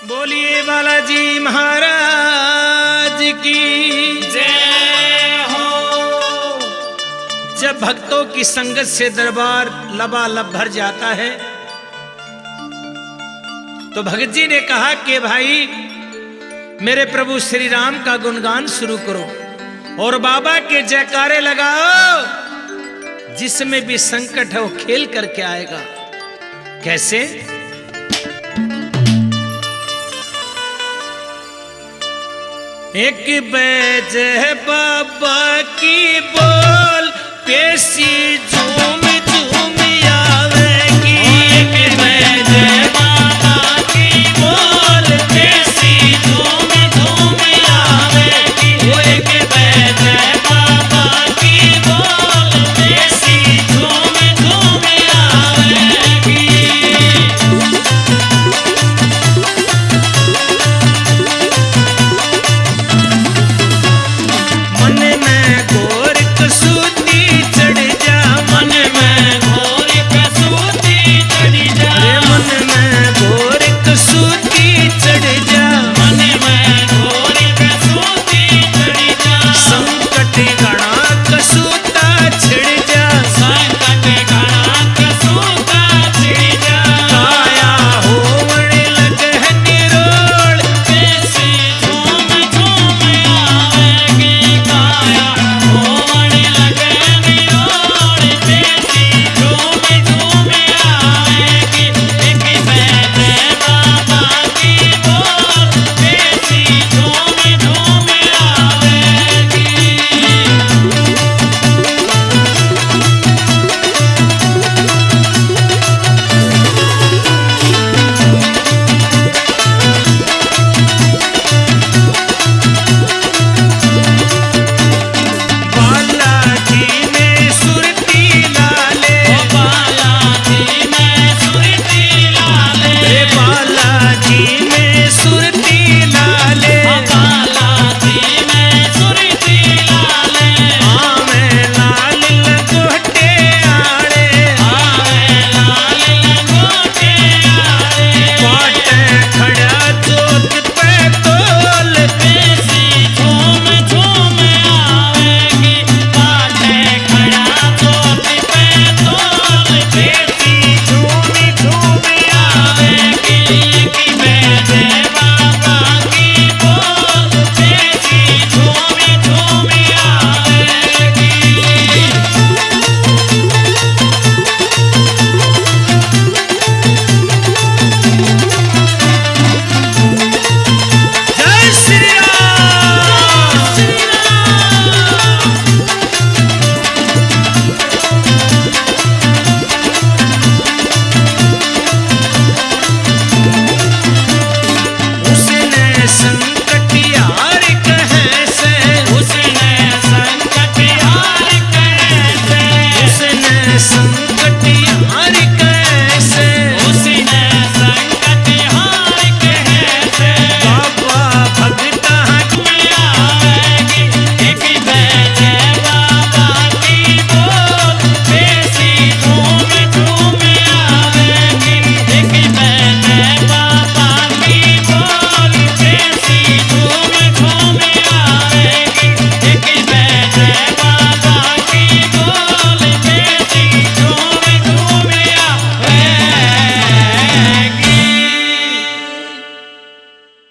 बोलिए बालाजी महाराज की जय हो। जब भक्तों की संगत से दरबार लबालब भर जाता है तो भगत जी ने कहा कि भाई मेरे प्रभु श्री राम का गुणगान शुरू करो और बाबा के जयकारे लगाओ। जिसमें भी संकट है वो खेल करके आएगा। कैसे? एक बैज है बाबा की बोल पेशी झूम